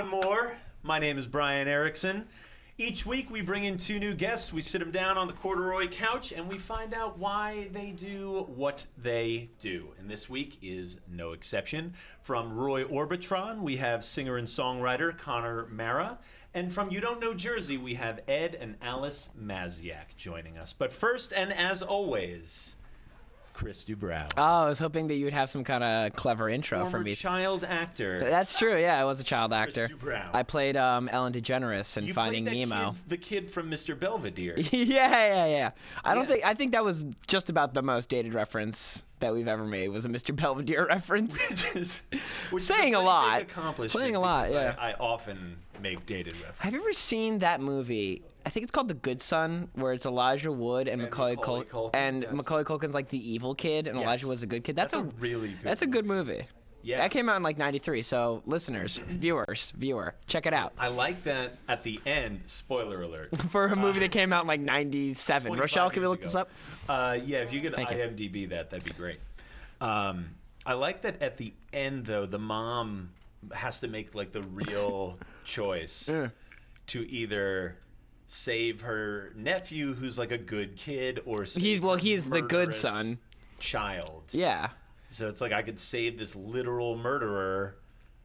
OneMore. My name is Brian Erickson. Each week we bring in two new guests. We sit them down on the corduroy couch and we find out why they do what they do. And this week is no exception. From Roy Orbitron, we have singer and songwriter Conor Meara. And from You Don't Know Jersey, we have Ed and Alice Magdziak joining us. But first, and as always, Chris Dubrow. Oh, I was hoping that you would have some kind of clever intro for me. Child actor. That's true. Yeah, I was a child actor. Chris Dubrow. I played Ellen DeGeneres in You Finding played that Nemo. Kid, the kid from Mr. Belvedere. Yeah. I think that was just about the most dated reference that we've ever made. Was a Mr. Belvedere reference. which Saying is a lot. Playing a lot. Yeah. I often make dated references. Have you ever seen that movie? I think it's called The Good Son, where it's Elijah Wood and Macaulay Culkin. And yes. Macaulay Culkin's like the evil kid, and Elijah Wood's a good kid. That's a really good. That's a good movie. Yeah. That came out in like '93. So listeners, viewer, check it out. I like that at the end. Spoiler alert. For a movie that came out in like '97. Rochelle, can we look this up? Yeah, if you could IMDb that'd be great. I like that at the end though, the mom has to make like the real choice to either save her nephew, who's like a good kid, or save he's the good son child. Yeah. So it's like I could save this literal murderer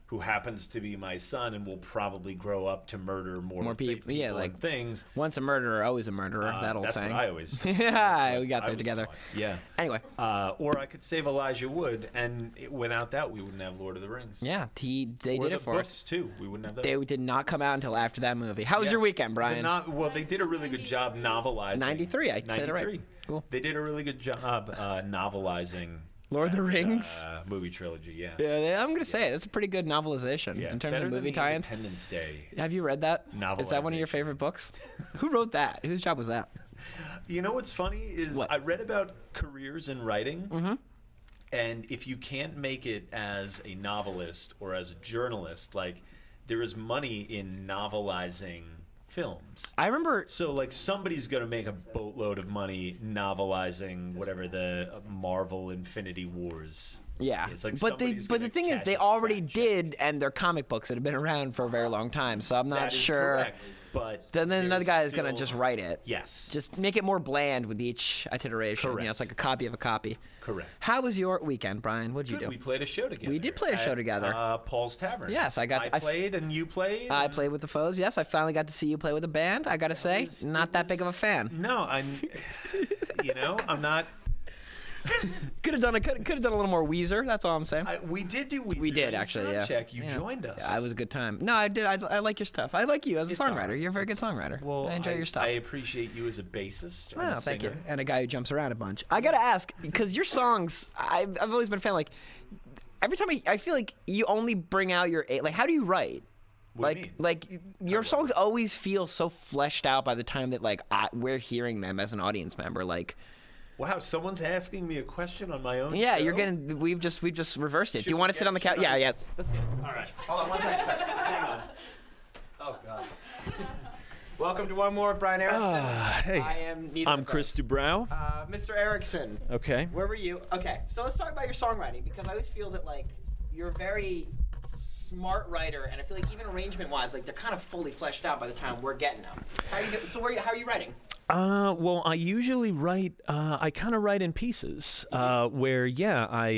who happens to be my son and will probably grow up to murder more people. Yeah, like and things. Once a murderer, always a murderer. That old saying. That's what I always. Yeah, we got there together. Taught. Yeah. Anyway. Or I could save Elijah Wood, and without that, we wouldn't have Lord of the Rings. Yeah, they did it for books us too. We wouldn't have those. They did not come out until after that movie. How was your weekend, Brian? Well, they did a really good job novelizing. 93, I said it right. Cool. They did a really good job novelizing. Lord of the Rings movie trilogy, yeah. Yeah, I'm gonna say it. It's a pretty good novelization in terms of movie tie-ins. Independence Day. Have you read that? Is that one of your favorite books? Who wrote that? Whose job was that? You know what's funny is I read about careers in writing, and if you can't make it as a novelist or as a journalist, like there is money in novelizing films. I remember. So like somebody's gonna make a boatload of money novelizing whatever the Marvel Infinity Wars. Yeah, it's like but the thing is, they already did, and they're comic books that have been around for a very long time. So I'm not sure. Correct, but then another guy is gonna just write it. Yes, just make it more bland with each iteration. Correct. It's like a copy of a copy. Correct. How was your weekend, Brian? What'd you do? We played a show together. We did play a show together. Paul's Tavern. Yes, I played and you played. I played with the Foes. Yes, I finally got to see you play with a band. I gotta say, not that big of a fan. No, I'm not. Could have done a little more Weezer. That's all I'm saying. We did do Weezer. We did actually. Yeah. Check. You joined us. Yeah, it was a good time. No, I did. I like your stuff. I like you as a songwriter. You're a very good songwriter. Well, I enjoy your stuff. I appreciate you as a bassist. No, thank you. And a guy who jumps around a bunch. I gotta ask, because your songs, I've always been a fan. Like every time I feel like you only bring out your like. How do you write? What do you mean? Like your songs always feel so fleshed out by the time that like we're hearing them as an audience member. Like. Wow, someone's asking me a question on my own Yeah, show? you're getting. We've just reversed it. Do you want to sit on the couch? Yeah, yes. Let's get it. All right. Hold on one second. Hang on. Oh God. Welcome to OneMore, Brian Erickson. Hey. I'm Chris Dubrow. Mr. Erickson. Okay. Where were you? Okay, so let's talk about your songwriting, because I always feel that like you're a very smart writer, and I feel like even arrangement-wise, like they're kind of fully fleshed out by the time we're getting them. How are you writing? Well, I usually write. I kind of write in pieces. Where I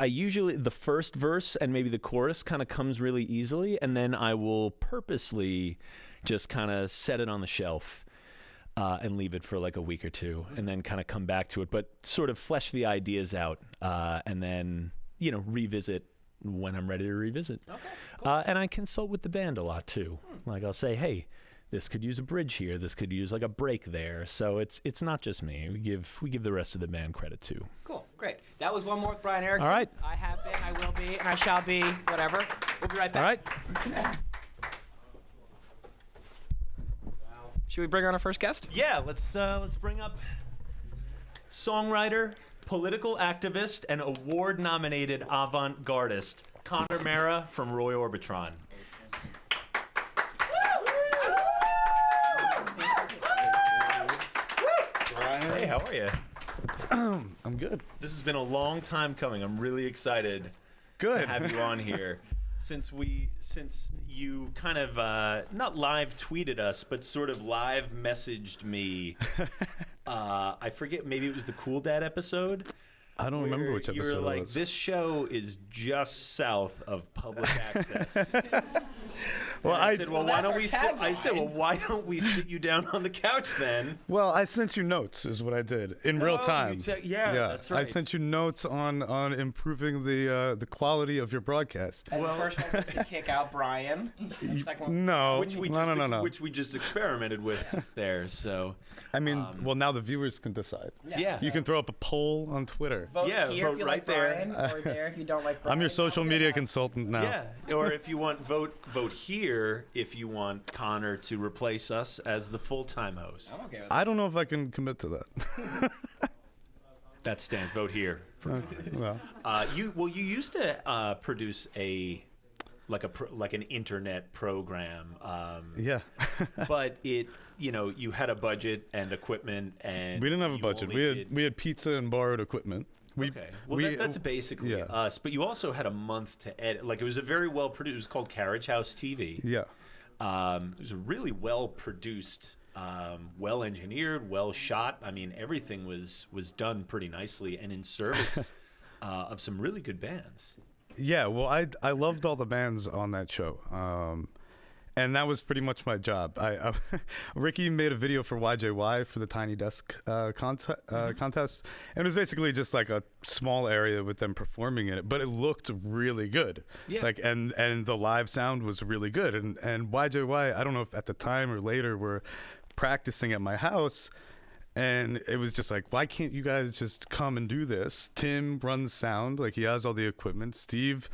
usually the first verse and maybe the chorus kind of comes really easily, and then I will purposely just kind of set it on the shelf and leave it for like a week or two, and then kind of come back to it, but sort of flesh the ideas out, and then revisit when I'm ready to revisit. Okay, cool. And I consult with the band a lot too. Like I'll say, hey, this could use a bridge here. This could use like a break there. So it's not just me. We give the rest of the band credit too. Cool, great. That was OneMore with Brian Erickson. All right. I have been, I will be, and I shall be. Whatever. We'll be right back. All right. Should we bring on our first guest? Yeah, let's bring up songwriter, political activist, and award-nominated avant-gardist Conor Meara from Roy Orbitron. Hey, how are you? I'm good. This has been a long time coming. I'm really excited Good. to have you on here. since you kind of not live tweeted us, but sort of live messaged me. I forget, maybe it was the Cool Dad episode. I don't remember which episode you were like, it was. this show is just south of public access. Well, I said, well, why that's don't our we? tagline. I said, well, why don't we sit you down on the couch then? Well, I sent you notes, is what I did in real Oh, time. yeah, that's right. I sent you notes on improving the quality of your broadcast. And the first one was to kick out Brian. The second one was No, Which we no. Which we just experimented with just there. So I mean, well, now the viewers can decide. yeah. You can throw up a poll on Twitter. vote Yeah, here vote if you right like there. Brian, or there if you don't like Brian. I'm your social media consultant now. Yeah, or if you want, vote here if you want Connor to replace us as the full-time host. I'm okay with I don't know if I can commit to that. That stands. Vote here. Well, You used to produce like an internet program. yeah. But you had a budget and equipment, and We didn't have a you budget. only We had pizza and borrowed equipment. Okay. Well, that's basically yeah. us. But you also had a month to edit. Like, it was a very well produced. It was called Carriage House TV. Yeah. It was a really well produced, well engineered, well shot. I mean, everything was done pretty nicely and in service of some really good bands. Yeah, well, I loved all the bands on that show, and that was pretty much my job. Ricky made a video for YJY for the Tiny Desk contest, and it was basically just like a small area with them performing in it, but it looked really good. Yeah. Like and the live sound was really good, and YJY, I don't know if at the time or later, were practicing at my house. And it was just like, why can't you guys just come and do this? Tim runs sound, like he has all the equipment. Steve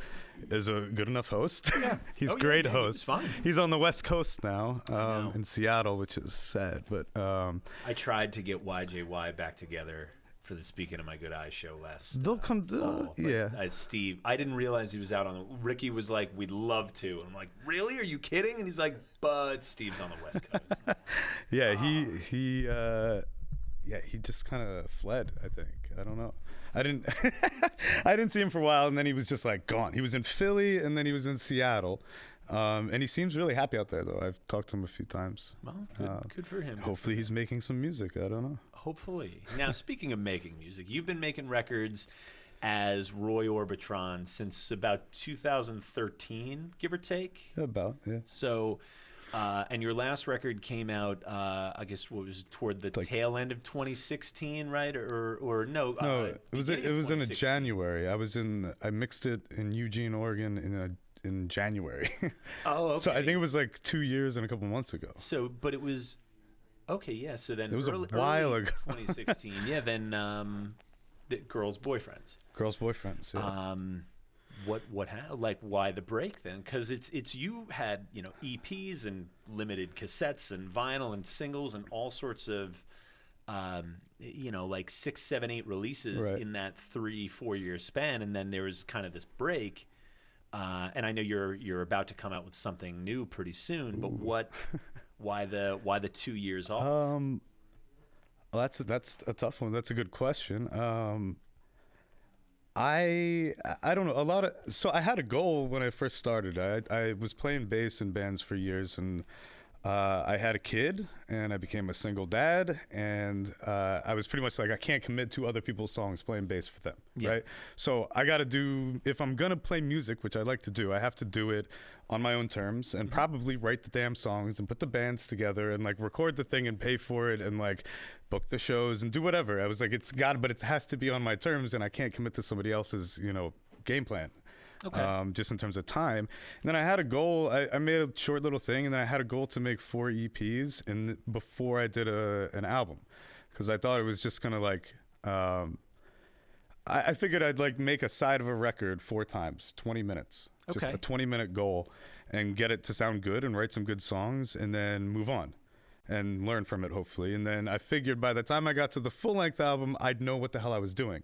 is a good enough host. Yeah. He's a great host. He's fine. He's on the West Coast now, know. in Seattle, which is sad. But I tried to get YJY back together for the Speaking of My Good Eyes show last they'll come. fall. But, Yeah. Steve, I didn't realize he was out on the. Ricky was like, we'd love to. And I'm like, really? Are you kidding? And he's like, but Steve's on the West Coast. Yeah, he just kind of fled, I think. I don't know. I didn't I didn't see him for a while, and then he was just like gone. He was in Philly, and then he was in Seattle. And he seems really happy out there, though. I've talked to him a few times. Well, good for him. Hopefully he's making some music. I don't know. Hopefully. Now, speaking of making music, you've been making records as Roy Orbitron since about 2013, give or take. About, yeah. So, and your last record came out, I guess, what was toward the tail end of 2016, right? Or no? No, it was in 2016. January. I mixed it in Eugene, Oregon, in January. Oh, okay. So I think it was like 2 years and a couple months ago. So, but it was okay. Yeah. So then It was early, a while early ago. 2016. Yeah. Then the girls' boyfriends. Girls' boyfriends. Yeah. Like why the break then? Because it's you had EPs and limited cassettes and vinyl and singles and all sorts of like 6, 7, 8 releases Right. in that 3-4 year span, and then there was kind of this break. And I know you're about to come out with something new pretty soon, but why the 2 years off? Well, that's a tough one. That's a good question. I don't know. So I had a goal when I first started. I was playing bass in bands for years, and I had a kid, and I became a single dad, and I was pretty much like, I can't commit to other people's songs playing bass for them, right? So I got to do, if I'm going to play music, which I like to do, I have to do it on my own terms and probably write the damn songs and put the bands together and like record the thing and pay for it and like book the shows and do whatever. I was like, but it has to be on my terms, and I can't commit to somebody else's, game plan. Okay. Just in terms of time. And then I had a goal. I made a short little thing, and then I had a goal to make 4 EPs before I did an album, because I thought it was just gonna like. I figured I'd like make a side of a record 4 times, 20 minutes, just Okay. a 20-minute goal, and get it to sound good and write some good songs, and then move on and learn from it, hopefully. And then I figured by the time I got to the full-length album, I'd know what the hell I was doing.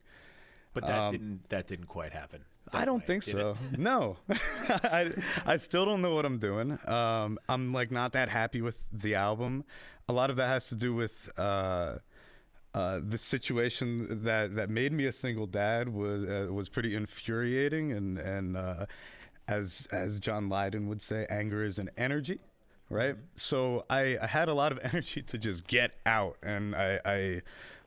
But that didn't quite happen. I don't think so. No, I still don't know what I'm doing. I'm like not that happy with the album. A lot of that has to do with the situation that made me a single dad was pretty infuriating, and as John Lydon would say, anger is an energy, right? So I had a lot of energy to just get out, and I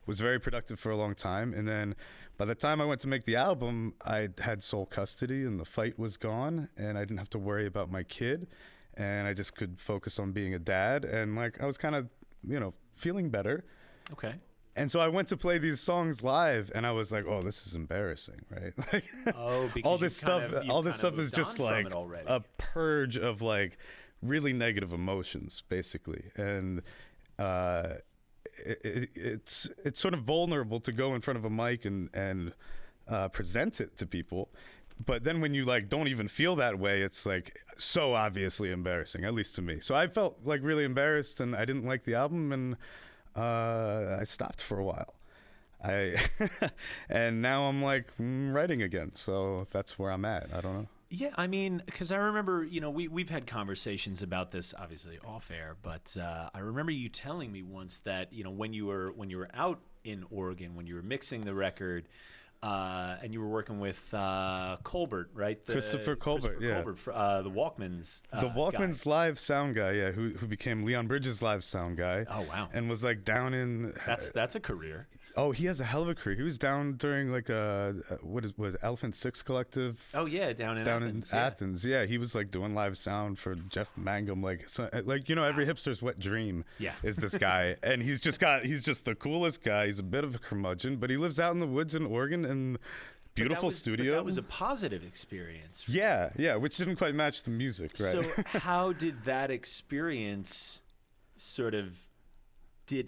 was very productive for a long time. And then by the time I went to make the album, I had sole custody and the fight was gone, and I didn't have to worry about my kid, and I just could focus on being a dad, and like I was kind of, feeling better. Okay. And so I went to play these songs live, and I was like, "Oh, this is embarrassing, right?" Like, Because all this stuff is just like a purge of like really negative emotions, basically, and it's sort of vulnerable to go in front of a mic and present it to people. But then when you like don't even feel that way, it's like so obviously embarrassing, at least to me. So I felt like really embarrassed, and I didn't like the album, and I stopped for a while. And now I'm like writing again. So that's where I'm at. I don't know. Yeah, I mean, because I remember, we've had conversations about this, obviously off air, but I remember you telling me once that, when you were out in Oregon, when you were mixing the record, and you were working with Colbert, right? Christopher Colbert, yeah. Colbert, the Walkmans. The Walkmans guy. live sound guy, yeah, who became Leon Bridges' live sound guy. Oh wow! And was like down in. That's a career. Oh, he has a hell of a career. He was down during like was Elephant Six Collective? Oh yeah, down in Athens. Yeah, he was like doing live sound for Jeff Mangum, like every hipster's wet dream. Yeah. Is this guy, and he's just the coolest guy. He's a bit of a curmudgeon, but he lives out in the woods in Oregon and beautiful studio. But that was a positive experience. Yeah, which didn't quite match the music, right? So how did that experience sort of?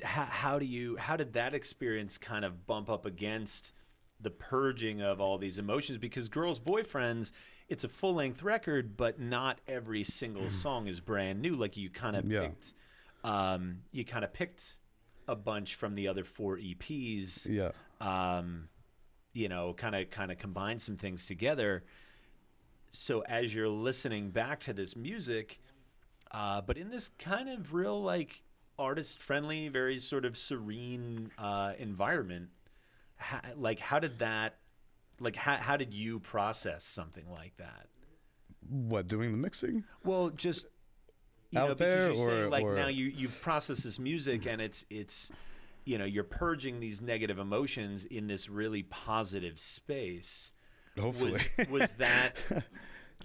How did that experience kind of bump up against the purging of all these emotions? Because Girls' Boyfriends, it's a full-length record, but not every single song is brand new. Like you kind of picked a bunch from the other 4 EPs. Yeah. Kind of combined some things together. So as you're listening back to this music, but in this kind of real like artist-friendly, very sort of serene environment, how did you process something like that? What, doing the mixing? Well, just out there, because you say like or... now you've processed this music and it's you're purging these negative emotions in this really positive space. Hopefully, was that.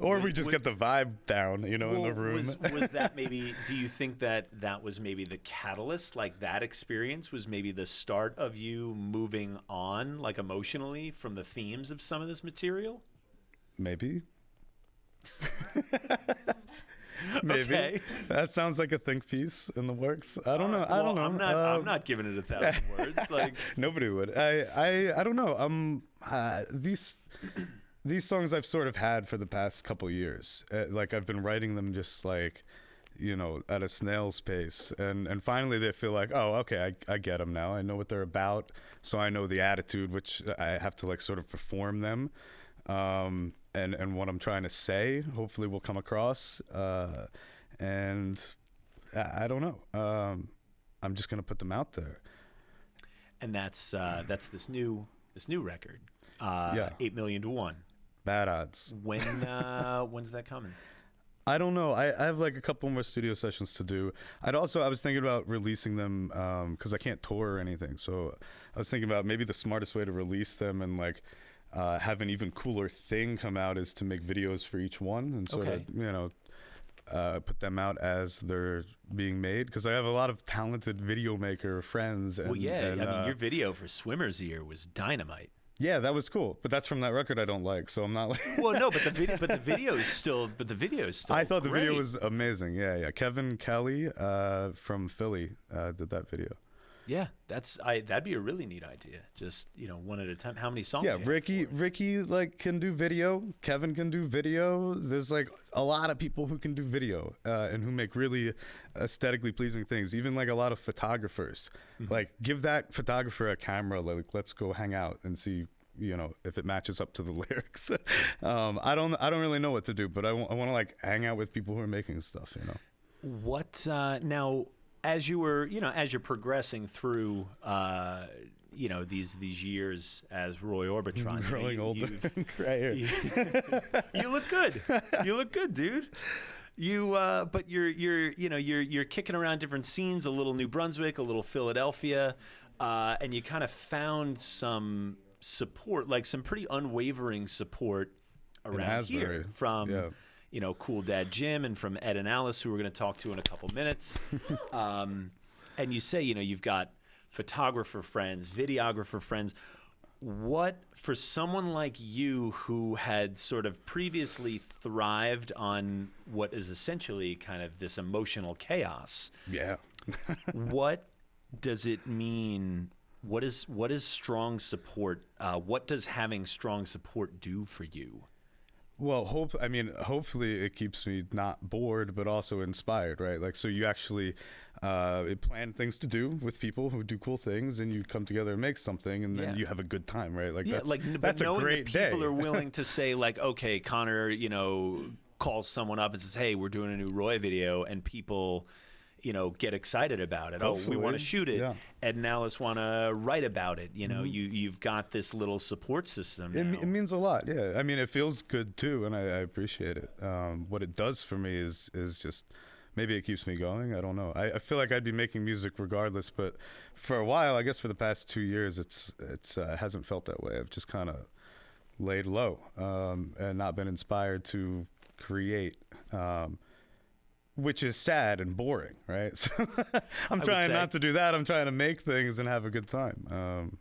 Or we just get the vibe down, in the room. Was that maybe, do you think that was maybe the catalyst, like that experience was maybe the start of you moving on, like emotionally, from the themes of some of this material? Maybe. Maybe. Okay. That sounds like a think piece in the works. I don't know. I don't know. I'm not giving it 1,000 words. Like nobody would. I don't know. These songs I've sort of had for the past couple years. Like I've been writing them just like, at a snail's pace. And finally they feel like, oh, okay, I get them now. I know what they're about. So I know the attitude, which I have to like sort of perform them. And what I'm trying to say hopefully will come across. And I don't know. I'm just going to put them out there. And that's this new record. 8 Million to 1. Bad odds. When's that coming? I don't know. I have like a couple more studio sessions to do. I was thinking about releasing them because I can't tour or anything. So I was thinking about maybe the smartest way to release them and like have an even cooler thing come out is to make videos for each one and sort of put them out as they're being made, because I have a lot of talented video maker friends. And, your video for Swimmer's Ear was dynamite. Yeah, that was cool, but that's from that record I don't like, so I'm not like. Well, no, but the video is still. I thought the video was amazing. Yeah. Kevin Kelly from Philly did that video. Yeah, that'd be a really neat idea. Just one at a time. How many songs? Yeah, Ricky like can do video. Kevin can do video. There's like a lot of people who can do video and who make really aesthetically pleasing things. Even like a lot of photographers. Mm-hmm. Like give that photographer a camera. Like let's go hang out and see if it matches up to the lyrics. I don't really know what to do, but I want to like hang out with people who are making stuff. What now? As you were, as you're progressing through, these years as Roy Orbitron. Growing older and grayer. You look good. You look good, dude. But you're kicking around different scenes, a little New Brunswick, a little Philadelphia, and you kind of found some support, like some pretty unwavering support around here from, Cool Dad Jim and from Ed and Alice, who we're going to talk to in a couple minutes. And you say, you've got photographer friends, videographer friends. What, for someone like you who had sort of previously thrived on what is essentially kind of this emotional chaos, what does it mean? What is strong support? What does having strong support do for you? Well, hopefully it keeps me not bored, but also inspired, right? Like, so you actually plan things to do with people who do cool things, and you come together and make something, and then you have a good time, right? Like, that's a great day. People are willing to say, like, okay, Conor, calls someone up and says, hey, we're doing a new Roy video, and people, get excited about it. Hopefully. Oh, we want to shoot it. Yeah. Ed and Alice want to write about it. You've got this little support system now. It means a lot, yeah. I mean, it feels good too, and I appreciate it. What it does for me is just, maybe it keeps me going. I don't know. I feel like I'd be making music regardless, but for a while, I guess for the past 2 years, it's hasn't felt that way. I've just kind of laid low and not been inspired to create. Which is sad and boring, right? So I'm trying not to do that. I'm trying to make things and have a good time.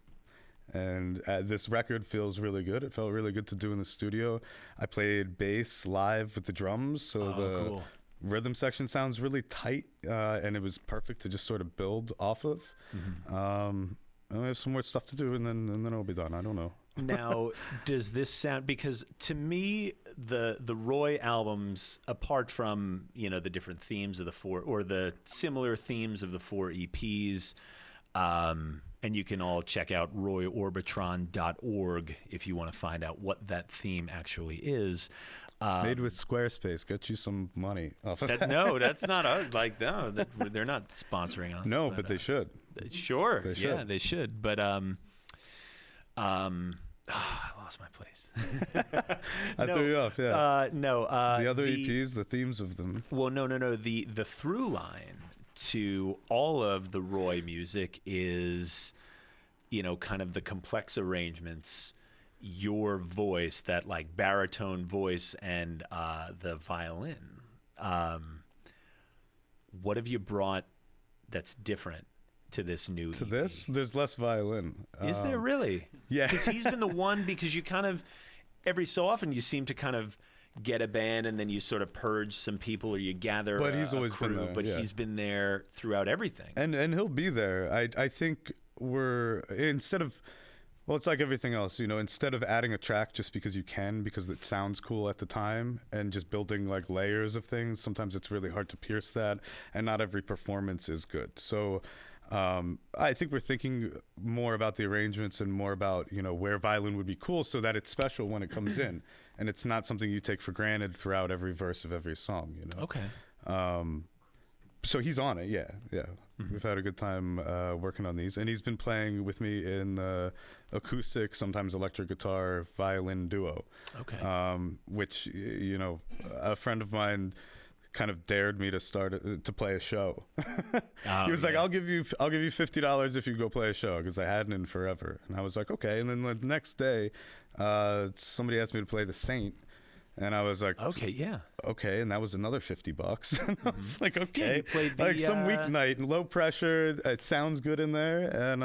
And this record feels really good. It felt really good to do in the studio. I played bass live with the drums, so the rhythm section sounds really tight, and it was perfect to just sort of build off of. I have some more stuff to do, and then it'll be done. I don't know. Now, does this sound, because to me, the Roy albums, apart from, the different themes of the four, or the similar themes of the 4 EPs, and you can all check out royorbitron.org if you want to find out what that theme actually is. Made with Squarespace. Get you some money off of that. No, that's not us. They're not sponsoring us. No, but they should. Sure. They should. Yeah, they should. But I lost my place. I threw you off, yeah. The other the EPs, the themes of them. Well, no. The through line to all of the Roy music is, kind of the complex arrangements, your voice, that like baritone voice, and the violin. What have you brought that's different to this new To EP? this? There's less violin. Is there really? Yeah. Because he's been the one, because you kind of, every so often you seem to kind of get a band and then you sort of purge some people, or you gather But he's always crew, been there, but yeah. he's been there throughout everything. And he'll be there. I think it's like everything else, instead of adding a track just because you can, because it sounds cool at the time, and just building like layers of things, sometimes it's really hard to pierce that, and not every performance is good. So I think we're thinking more about the arrangements and more about, where violin would be cool, so that it's special when it comes in, and it's not something you take for granted throughout every verse of every song, Okay. So he's on it, yeah. We've had a good time working on these, and he's been playing with me in the acoustic, sometimes electric guitar, violin duo. Okay. Which, a friend of mine kind of dared me to to play a show. He was like, I'll give you $50 if you go play a show, because I hadn't in forever. And I was like, okay. And then the next day, somebody asked me to play The Saint. And I was like, okay, yeah. Okay, and that was another $50. And I was like, okay. Yeah, you played the, like some weeknight, low pressure, it sounds good in there. And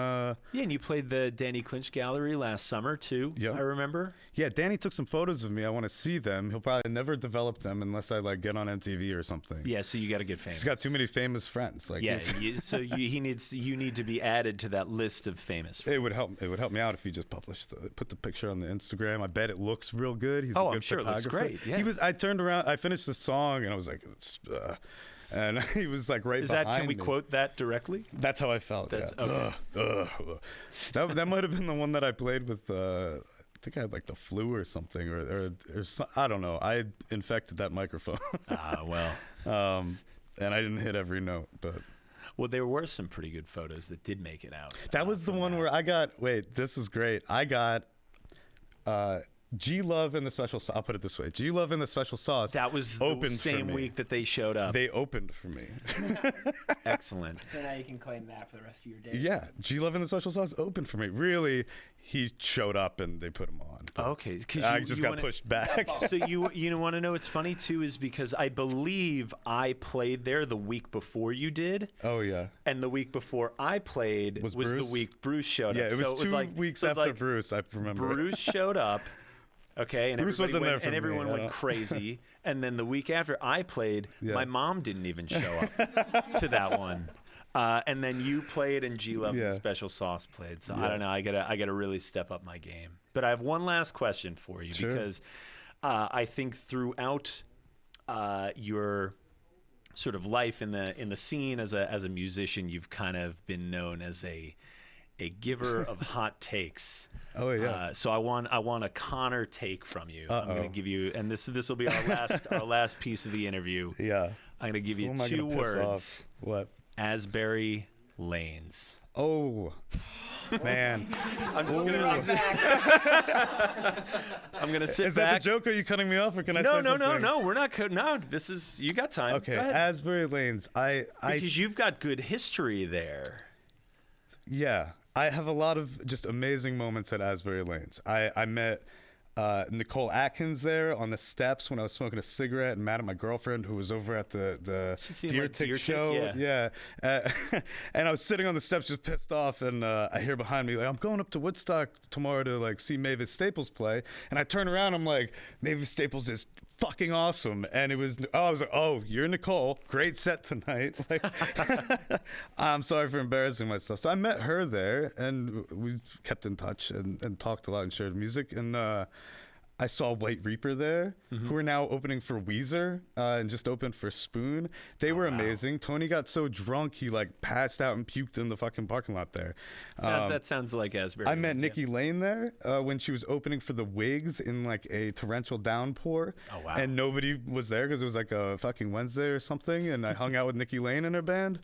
yeah, and you played the Danny Clinch Gallery last summer too, I remember. Yeah, Danny took some photos of me. I want to see them. He'll probably never develop them unless I like get on MTV or something. Yeah, so you got to get famous. He's got too many famous friends. Like, yeah, you need to be added to that list of famous friends. It would help me out if he just put the picture on the Instagram. I bet it looks real good. He's a good I'm sure photographer. It looks great. Yeah. I turned around, I finished the song, and I was like, and he was like right behind me. Can we quote that directly? That's how I felt. That's yeah. okay. That might have been the one that I played with. I think I had like the flu or something, or I don't know. I infected that microphone. Well. And I didn't hit every note, but. Well, there were some pretty good photos that did make it out. That was the one where I got. Wait, this is great. I got G Love and the Special Sauce. I'll put it this way: G Love and the Special Sauce. That was the same week that they showed up. They opened for me. Excellent. So now you can claim that for the rest of your days. Yeah, G Love and the Special Sauce opened for me. Really, he showed up and they put him on. Okay, because I just got pushed back. So you want to know what's funny too is because I believe I played there the week before you did. Oh yeah. And the week before I played was the week Bruce showed up. Yeah, it was 2 weeks after Bruce. I remember. Bruce showed up. Okay, and Bruce wasn't there for me, everyone went crazy. And then the week after I played, my mom didn't even show up to that one. And then you played, and G Love and Special Sauce played. So I don't know. I gotta really step up my game. But I have one last question for you because I think throughout your sort of life in the scene as a musician, you've kind of been known as a giver of hot takes. Oh yeah. So I want a Conor take from you. I'm going to give you, and this will be our last piece of the interview. Yeah. I'm going to give you Who am I 2 gonna piss words. off? What? Asbury Lanes. Oh. Man. I'm just gonna. I'm gonna sit back. Is that the joke? Or are you cutting me off, or can I say something? No. We're not. No, this is. You got time. Okay. Go ahead. Asbury Lanes. Because you've got good history there. Yeah, I have a lot of just amazing moments at Asbury Lanes. I met Nicole Atkins there on the steps when I was smoking a cigarette and mad at my girlfriend who was over at the Deer Tick show. Yeah. And I was sitting on the steps just pissed off, and I hear behind me, like, I'm going up to Woodstock tomorrow to like see Mavis Staples play. And I turn around, I'm like, Mavis Staples is fucking awesome. And I was like, oh, you're Nicole. Great set tonight. Like, I'm sorry for embarrassing myself. So I met her there, and we kept in touch and talked a lot and shared music. And I saw White Reaper there, who are now opening for Weezer and just opened for Spoon. They were amazing. Tony got so drunk he like passed out and puked in the fucking parking lot there. That sounds like Asbury. I met Nikki Lane there when she was opening for the Wigs in like a torrential downpour. Oh wow! And nobody was there because it was like a fucking Wednesday or something. And I hung out with Nikki Lane and her band.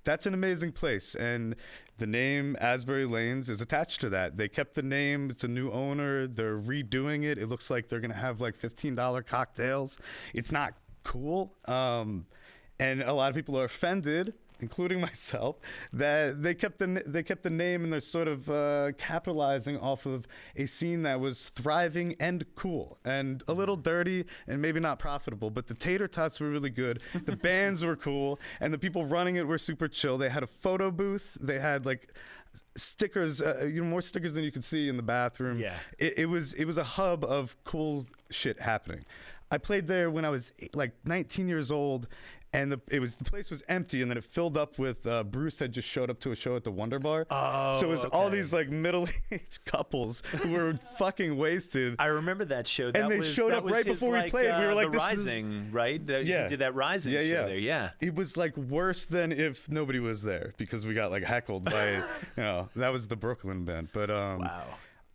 That's an amazing place, and the name Asbury Lanes is attached to that. They kept the name. It's a new owner. They're redoing it. It looks like they're going to have like $15 cocktails. It's not cool. And a lot of people are offended, including myself, that they kept the name, and they're sort of capitalizing off of a scene that was thriving and cool and a little dirty and maybe not profitable. But the tater tots were really good. The bands were cool, and the people running it were super chill. They had a photo booth. They had like stickers, more stickers than you could see in the bathroom. Yeah. It was a hub of cool shit happening. I played there when I was like 19 years old, and the place was empty, and then it filled up with Bruce had just showed up to a show at the Wonder Bar. Oh, so it was all these like middle-aged couples who were fucking wasted. I remember that show. And they showed up right before we played. We were like, The "This is-" Rising, right? Yeah. You did that Rising show there. Yeah. It was like worse than if nobody was there because we got like heckled by, that was the Brooklyn band. But Wow.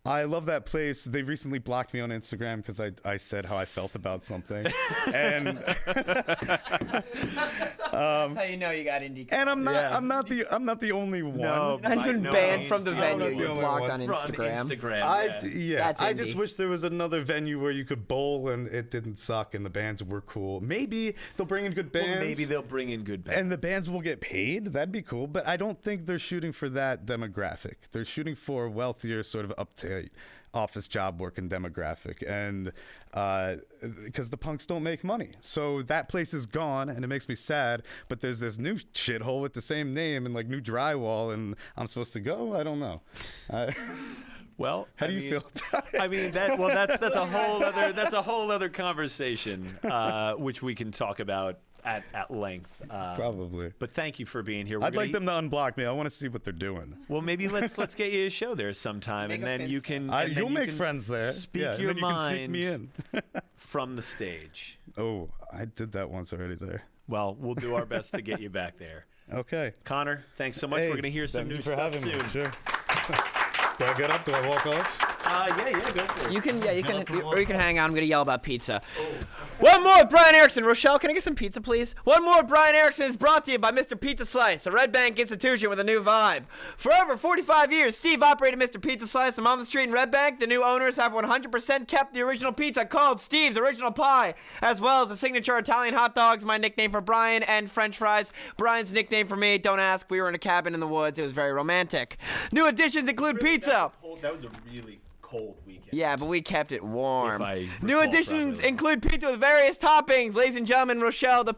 I love that place. They recently blocked me on Instagram because I said how I felt about something, and That's how you know you got indie. and I'm not the only one. No, Not by even no banned means from the the venue. only You're one. blocked on From Instagram. Instagram. That's I just indie. wish there was another venue where you could bowl and it didn't suck and the bands were cool. Maybe they'll bring in good bands. Well, maybe they'll bring in good bands. And the bands will get paid. That'd be cool. But I don't think they're shooting for that demographic. They're shooting for a wealthier, sort of uptight office job working demographic. And because the punks don't make money. So that place is gone, and it makes me sad. But there's this new shithole with the same name and like new drywall, and I'm supposed to go? I don't know. Well, How do you feel about it? I mean, that's a whole other conversation, which we can talk about at length. Probably. But thank you for being here. I'd like them to unblock me. I want to see what they're doing. Well, maybe let's get you a show there sometime, Make and a then fist you can. fight. and then You'll you make can friends there. Speak yeah, your and then you can sneak mind me in. from the stage. Oh, I did that once already there. Well, we'll do our best to get you back there. Okay. Conor, thanks so much. Hey, We're going to hear some thank new you for stuff having soon. me. Sure. Do I get up? Do I walk off? Yeah, go for it. You can, or you can hang on. I'm gonna yell about pizza. One more with Brian Erickson. Rochelle, can I get some pizza, please? One more with Brian Erickson is brought to you by Mr. Pizza Slice, a Red Bank institution with a new vibe. For over 45 years, Steve operated Mr. Pizza Slice on Monmouth Street in Red Bank. The new owners have 100% kept the original pizza called Steve's Original Pie, as well as the signature Italian hot dogs, my nickname for Brian, and French fries. Brian's nickname for me. Don't ask. We were in a cabin in the woods. It was very romantic. New additions include pizza. That was a really cold weekend. Yeah, but we kept it warm. New recall additions properly. include pizza with various toppings. Ladies and gentlemen, Rochelle, the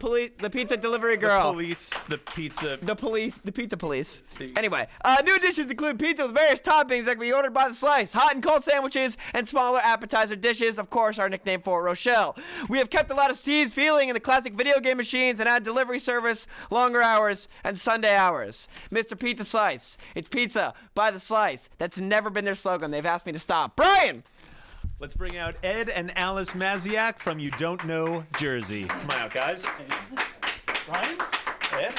pizza delivery girl. The pizza. The pizza police. Anyway, new additions include pizza with various toppings that can be ordered by the slice, hot and cold sandwiches, and smaller appetizer dishes. Of course, our nickname for Rochelle. We have kept a lot of Steve's feeling in the classic video game machines and add delivery service, longer hours, and Sunday hours. Mr. Pizza Slice. It's pizza by the slice. That's never been their slogan. They've asked me to stop. Brian! Let's bring out Ed and Alice Magdziak from You Don't Know Jersey. Come on out, guys. Ryan? Ed?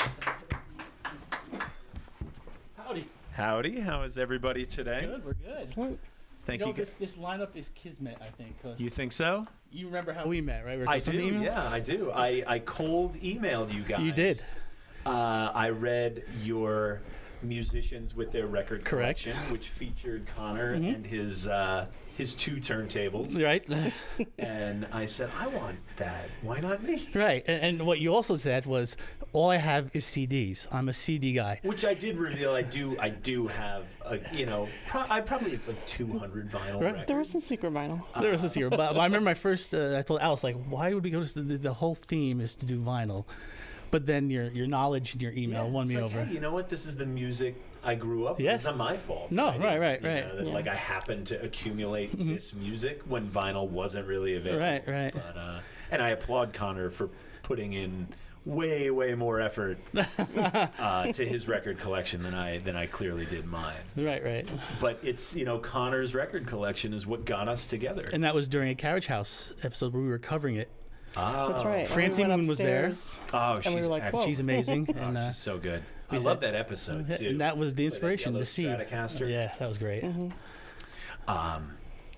Howdy. Howdy. How is everybody today? Good, we're good. Thank you. This lineup is kismet, I think. 'Cause You think so? you remember how we met, right? We were I just do. on email? Yeah, I do. I cold emailed you guys. You did. I read your musicians with their record Correct. collection, which featured Conor and his two turntables. Right. And I said, I want that. Why not me? Right. And what you also said was, all I have is CDs. I'm a CD guy. Which I did reveal. I do have I probably have like 200 vinyl records. There was some secret vinyl. There was this year, but I remember my first. I told Alice, like, why would we go to the whole theme is to do vinyl, but then your knowledge and your email won it's me like, over. Hey, you know what? This is the music I grew up with. Yes. It's not my fault. No, I didn't, right. you know, that, Like I happened to accumulate this music when vinyl wasn't really available. Right. But, and I applaud Conor for putting in way more effort to his record collection than I clearly did mine. Right. But it's Conor's record collection is what got us together. And that was during a Carriage House episode where we were covering it. That's right. Francine And we went was there. upstairs, Oh, and she's we were like, excellent. whoa. She's amazing. And she's so good. I is love it- that episode too. and that was the With that inspiration yellow to see. Stratocaster. Yeah, that was great.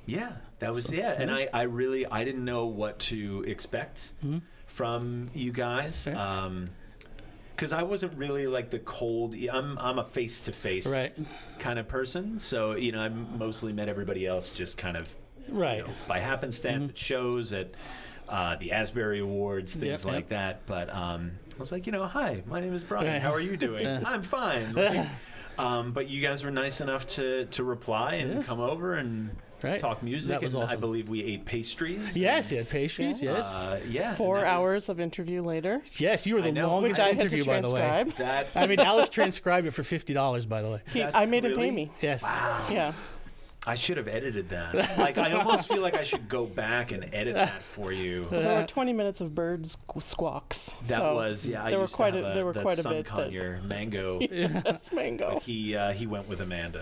Yeah, that was And I didn't know what to expect from you guys. Because I wasn't really like the cold. I'm a face to face kind of person. So I mostly met everybody else just kind of by happenstance at shows at the Asbury Awards, things like that. But I was like, hi, my name is Brian. Right. How are you doing? I'm fine. Like, but you guys were nice enough to reply and come over and talk music. That was and awesome. I believe we ate pastries. Yes, you had pastries. Yes. Yeah. 4 and that was- hours of interview later, Yes, you were the know. longest which I had to interview, by the way. transcribe. That I mean, Alice transcribed it for $50, by the way. I made him really- pay me. Yes. Yeah. I should have edited that. Like, I almost feel like I should go back and edit that for you. There were 20 minutes of bird squawks. That so was, I There were used quite to have there were the quite a Sun bit. Conure mango. That's mango. But he went with Amanda.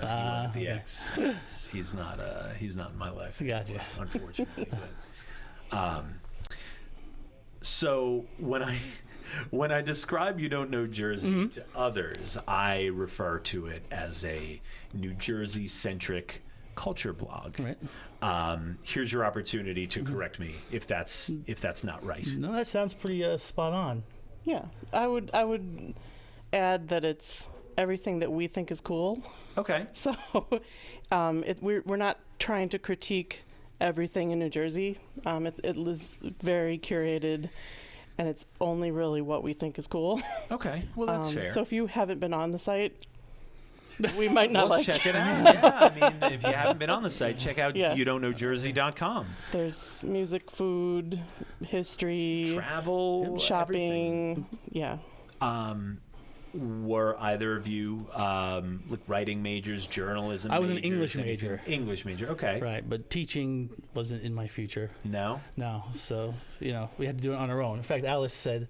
He went with the ex. He's not in my life. Gotcha. Unfortunately. But, so when I describe You Don't Know Jersey to others, I refer to it as a New Jersey centric culture blog. Right. Here's your opportunity to correct me if that's not right. No, that sounds pretty spot on. Yeah, I would add that it's everything that we think is cool. Okay. So we're not trying to critique everything in New Jersey. It is very curated, and it's only really what we think is cool. Okay. Well, that's fair. So if you haven't been on the site, we might not Well, like check it out. Yeah, I mean, if you haven't been on the site, check out Yes. youdon'tknowjersey.com. There's music, food, history, Travel, shopping. Yeah. everything. Were either of you like writing majors, journalism? I was an majors, English anything? major. English major. Okay. Right, but teaching wasn't in my future. No. No, so we had to do it on our own. In fact, Alice said,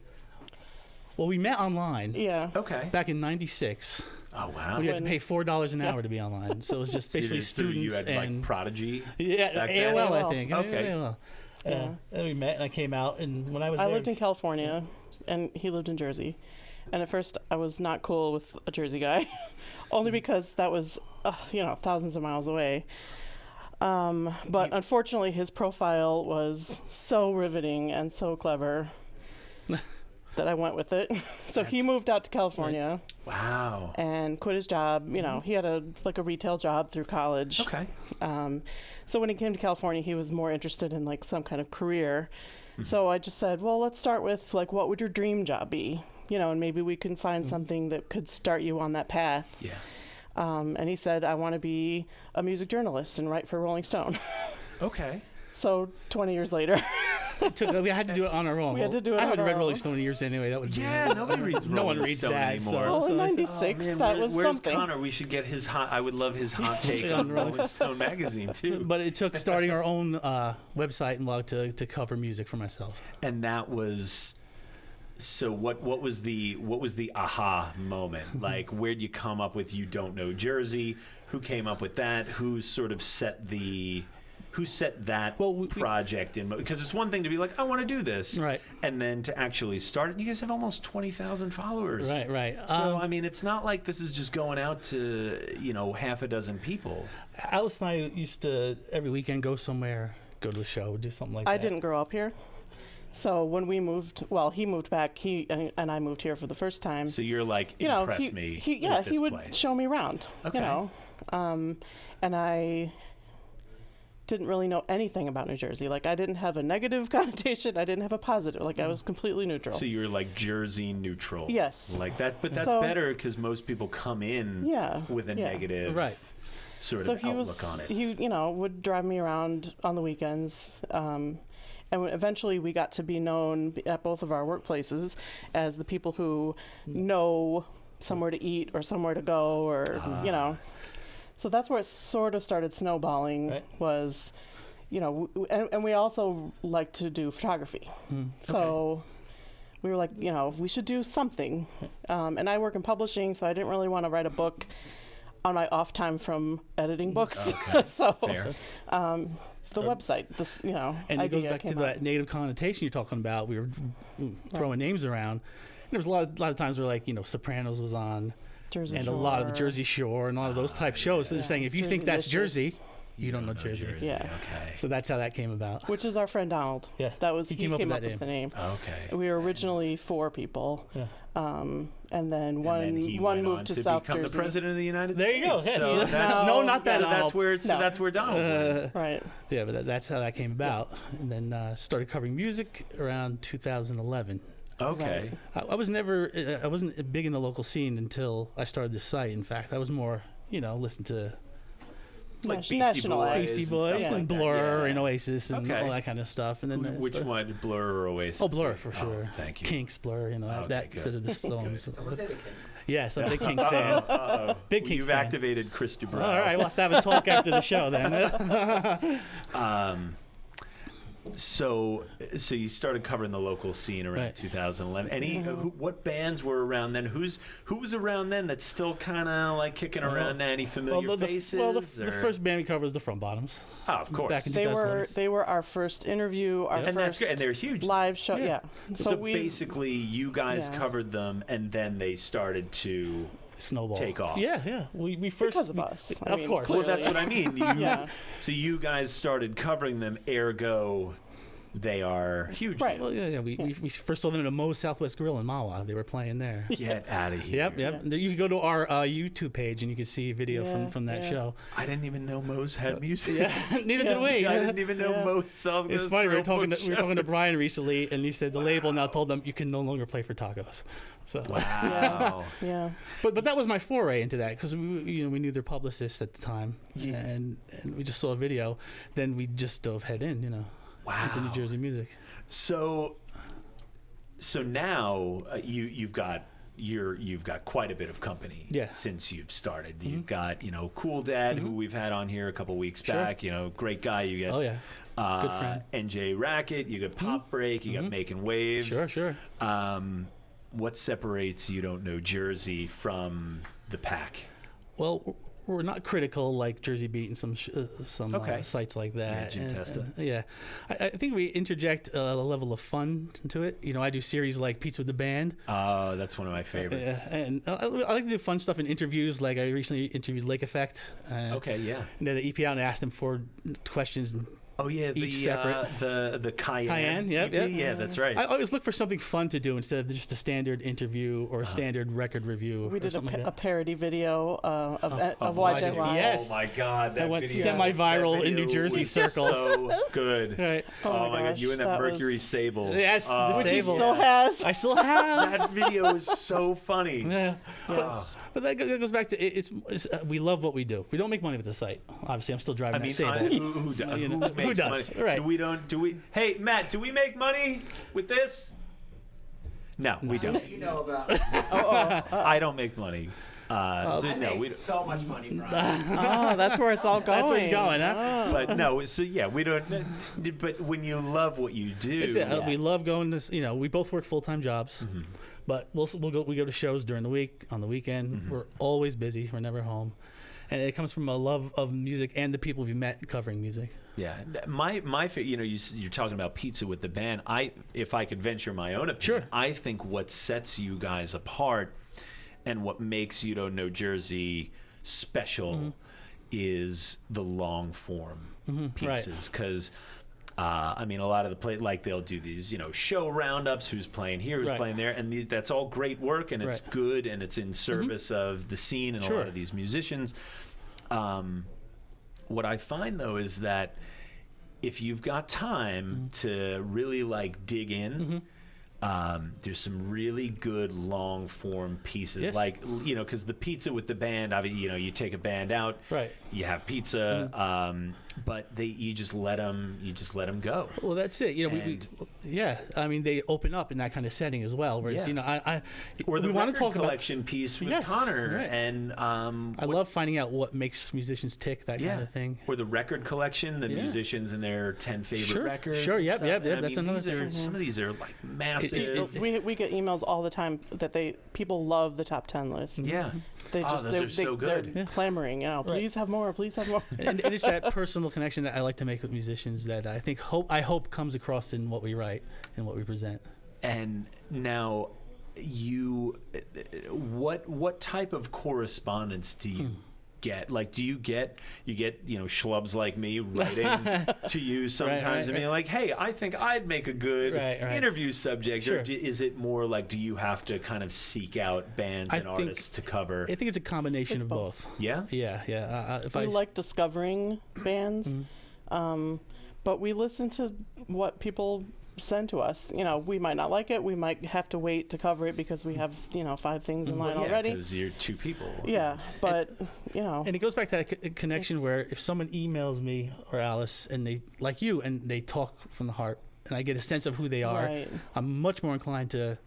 "Well, we met online Yeah. Okay. back in '96. Oh wow. We had to When- pay $4 an hour to be online, so it was just So basically just through- students you had and like Prodigy. yeah, back then? AOL, I AOL. think. Okay. AOL. Yeah. Then we met, and I came out, and when I was I there, lived in California, and he lived in Jersey. And at first, I was not cool with a Jersey guy, only because that was, thousands of miles away. But unfortunately, his profile was so riveting and so clever that I went with it. So he moved out to California. Wow. And quit his job. You know, he had a retail job through college. Okay. So when he came to California, he was more interested in like some kind of career. So I just said, well, let's start with like, what would your dream job be? You know, and maybe we can find something that could start you on that path. Yeah. And he said, I want to be a music journalist and write for Rolling Stone. Okay. So 20 years later, We had to do it on our own. We had to do it I on haven't our read own. Rolling Stone in years anyway. That was Nobody reads no one Rolling reads Stone that. anymore. well, in I said, '96, Man, that was where's something. Connor? We should get his hot. I would love his hot take on Rolling Stone magazine too. But it took starting our own website and blog to cover music for myself. And that was. So what was the aha moment? Like, where'd you come up with You Don't Know Jersey? Who came up with that? Who sort of set that project in? Because it's one thing to be like, I want to do this, Right? And then to actually start it. You guys have almost 20,000 followers, Right. So I mean, it's not like this is just going out to half a dozen people. Alice and I used to every weekend go somewhere, go to a show, do something like that. I didn't grow up here. So when we moved, well, he moved back, and I moved here for the first time. So you're like, You know, impress he me. yeah, with he this would place. show me around. Okay. You know, and I didn't really know anything about New Jersey. Like, I didn't have a negative connotation. I didn't have a positive. Like, I was completely neutral. So you're like Jersey neutral. Yes. Like that, but that's So- better because most people come in with a negative Right. sort So of he outlook on it. he would drive me around on the weekends. And eventually we got to be known at both of our workplaces as the people who know somewhere to eat or somewhere to go, or so that's where it sort of started snowballing. Right. Was and we also like to do photography. So we were like, we should do something. And I work in publishing, so I didn't really want to write a book on my off time from editing books. Okay. So Fair. the website, just And it goes idea back to came that up. negative connotation you're talking about. We were throwing names around. And there was a lot of times where, like, Sopranos was on, Jersey and Shore. a lot of the Jersey Shore and all of those type shows. So they're saying, if you think that's Jersey Jersey, you don't know Jersey. Yeah. Okay. So that's how that came about. Which is our friend Donald. Yeah. That was He he came up came with up that with the name. Okay. We were originally 4 people. Yeah. And then one And then he one went moved on to to South become Jersey. the president of the United There States. you go. Yes. So Yes. that's, No, not that so that's Donald. where No. that's where Donald went. Right. Yeah, but that's how that came about. And then started covering music around 2011. Okay. I was never, I wasn't big in the local scene until I started this site. In fact, I was more, listen to Like Beastie National Boys, acts. Beastie and Boys stuff and like that. Blur Yeah. and Oasis and Okay. all that kind of stuff. And then Which one, Blur or Oasis? Oh, Blur for sure. Oh, thank you. Kinks, Blur, Okay, that good. instead of the Stones. Someone say the Kings. Yes, I'm a big Kinks fan. Uh-oh. Big Well, Kinks You've fan. activated Chris Dubrow. All right, we'll have to have a talk after the show then. So you started covering the local scene around Right. 2011. What bands were around then? Who was around then that's still kind of like kicking around now? Any familiar faces? The or- first band we covered was the Front Bottoms. Oh, of course. back in They were 2011. our first interview, our and that's first good. And they're huge. live show. Yeah. Yeah. So we basically, you guys Yeah. covered them, and then they started to Snowball. take off. Yeah. We first because of us. I of mean, course. Well, clearly. that's what I mean. Yeah. So you guys started covering them, ergo, they are huge. Right. Well, yeah. We first saw them at a Moe's Southwest Grill in Mawa. They were playing there. Get out of here. Yep. You can go to our YouTube page and you can see a video Yeah, from that yeah. show. I didn't even know Moe's had music. Yeah, neither did we. I didn't even know Yeah. Moe's Southwest. It's funny. We were Grill talking to booked Brian recently, and he said the label now told them you can no longer play for tacos. So, Wow. Yeah. but that was my foray into that because we knew their publicist at the time, Yeah. and we just saw a video. Then we just dove head in, into New Wow. Jersey music. So now you've got quite a bit of company. Yeah. Since you've started, you've got Cool Dad, who we've had on here a couple weeks Sure. back. Great guy. You get Oh yeah, good friend. NJ Racket. You got Pop Break. You got Making Waves. Sure. What separates You Don't Know Jersey from the pack? Well, we're not critical like Jersey Beat and some sites like that. Yeah, Jim Testa. Yeah, I think we interject a level of fun into it. You know, I do series like Pizza with the Band. Oh, that's one of my favorites. And I like to do fun stuff in interviews. Like I recently interviewed Lake Effect. Okay, yeah. And then the EP out and asked them 4 questions. Oh yeah, each separate. The Cayenne. Cayenne, yep. Yeah, that's right. I always look for something fun to do instead of just a standard interview or a standard record review. We or did something like a parody video of Wajek YJ Rock. Rock. Yes. Oh my God, that I went video, semi-viral that in New video Jersey was circles. So good. Right. Oh my God, gosh, you and that Mercury Sable. Yes, the Which he Sable. still has. I still have. That video is so funny. Yeah. But that goes back to it's we love what we do. We don't make money with the site. Obviously, I'm still driving that Sable. Who does? does? Right. Do we? Hey, Matt, do we make money with this? No, we don't. You know about. I don't make money. I So no, we make don't. so much money, Brian. Oh, that's where it's all going. That's where it's going, huh? But no, so yeah, we don't. But when you love what you do, We love going to. You know, we both work full-time jobs, but we go to shows during the week, on the weekend. We're always busy. We're never home, and it comes from a love of music and the people we've met covering music. yeah, my you know, you're talking about Pizza with the Band. If I could venture my own opinion, Sure. I think what sets you guys apart and what makes Know Jersey special is the long form pieces. Because I mean, a lot of the like they'll do these, show roundups. Who's playing here? Who's playing there? And that's all great work, and it's good, and it's in service of the scene and a lot of these musicians. What I find though is that if you've got time to really like dig in. There's some really good long form pieces, like because the Pizza with the Band, obviously, you take a band out, you have pizza, but you just let them go. Well, that's it. I mean, they open up in that kind of setting as well. Whereas, or the we want record to talk collection piece with Conor, and I love finding out what makes musicians tick, that kind of thing. Or the record collection, the musicians and their 10 favorite records. Sure, yep. That's another thing. Some of these are like massive. We get emails all the time that people love the top 10 list. Yeah. Those are so good. They're clamoring, please have more, please have more. and it's that personal connection that I like to make with musicians that I hope comes across in what we write and what we present. And now, what type of correspondence do you get? Like, do you get schlubs like me writing to you sometimes and being like, hey, I think I'd make a good interview subject? Or is it more like, do you have to kind of seek out bands and artists to cover? I think it's a combination of both. Yeah? Yeah. We like discovering bands, but we listen to what people send to us. We might not like it. We might have to wait to cover it because we have 5 things in line already. Because you're 2 people. Yeah, but and it goes back to that connection where if someone emails me or Alice and they like you and they talk from the heart and I get a sense of who they are, I'm much more inclined to.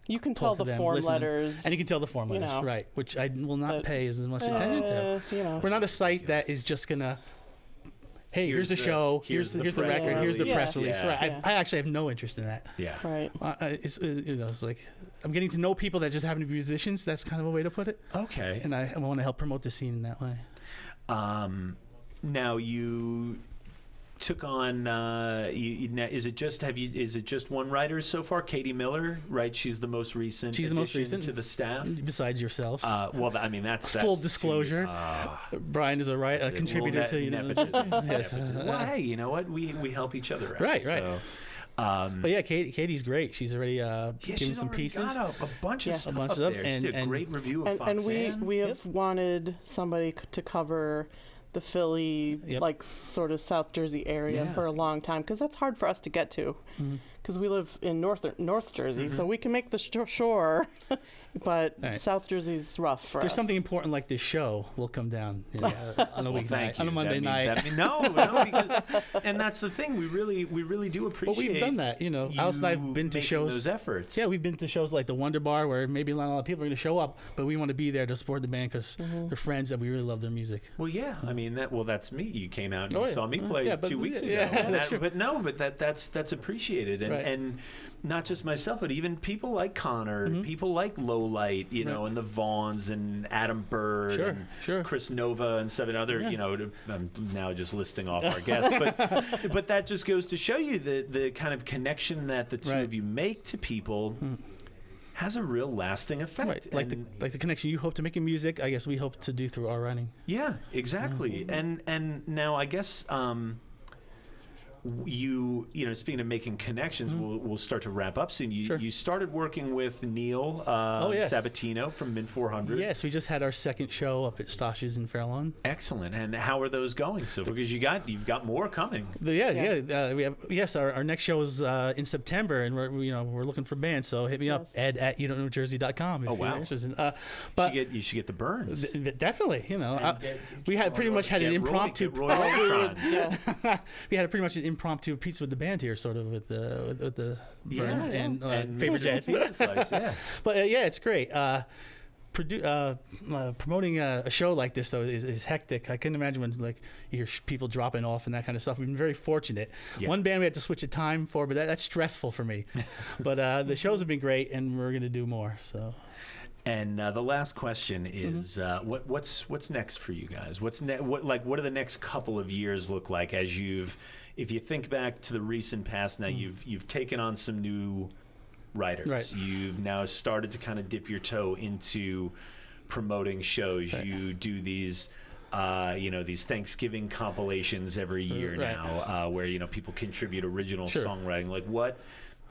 You can tell the form letters, and you can tell the form letters, right? Which I will not pay as much attention to. We're not a site that is just gonna. Hey, here's the show. Here's the record. Here's the press release. Right. I actually have no interest in that. Yeah. Right. It's like I'm getting to know people that just happen to be musicians. That's kind of a way to put it. Okay. And I want to help promote the scene in that way. Now you took on. Is it just one writer so far? Katie Miller, right? She's the most recent. She's the most recent to the staff. Besides yourself. That's full disclosure. Brian is a contributor to nepotism. Yes. Well, hey, you know what? We help each other out. Right. So, but yeah, Katie's great. She's already given some pieces. Got a bunch of stuff up there. She did a great review of Fox. And we have wanted somebody to cover the Philly, like sort of South Jersey area for a long time, because that's hard for us to get to, because we live in North Jersey, so we can make the shore, but South Jersey's rough for us. There's something important like this show. We'll come down on a weeknight, on a Monday night. No, because, and that's the thing. We really do appreciate. Well, we've done that. Alice and I've been to shows. Those efforts. Yeah, we've been to shows like the Wonder Bar, where maybe not a lot of people are going to show up, but we want to be there to support the band because they're friends and we really love their music. Well, yeah. I mean, that's me. You came out and you saw me play 2 weeks ago. Yeah, but that's appreciated. And and not just myself, but even people like Connor, people like Lowlight, you know, and the Vaughns and Adam Bird and Chris Nova and seven other, you know, I'm now just listing off our guests, but that just goes to show you the kind of connection that the two of you make to people has a real lasting effect. Right. Like the connection you hope to make in music, I guess we hope to do through our writing. Yeah, exactly. And now I guess you know, speaking of making connections, we'll start to wrap up soon. You started working with Neil Sabatino from Min 400. Yes, we just had our second show up at Stosh's in Fairlawn. Excellent. And how are those going? So because you've got more coming. We have our next show is in September, and we're looking for bands. So hit me up, ed@youdon'tknowjersey.com if you're interested. But you should get the Burns. Definitely, you know, we had pretty much had an impromptu. We had pretty much an impromptu pizza with the band here, sort of with the Burns and favorite jazz. But it's great. Promoting a show like this though is hectic. I couldn't imagine when like you hear people dropping off and that kind of stuff. We've been very fortunate. One band we had to switch a time for, but that's stressful for me. But the shows have been great, and we're going to do more. So. And the last question is, what's next for you guys? What do the next couple of years look like as if you think back to the recent past? Now you've taken on some new writers. Right. You've now started to kind of dip your toe into promoting shows. Right. You do these. These Thanksgiving compilations every year now, where people contribute original songwriting. Like what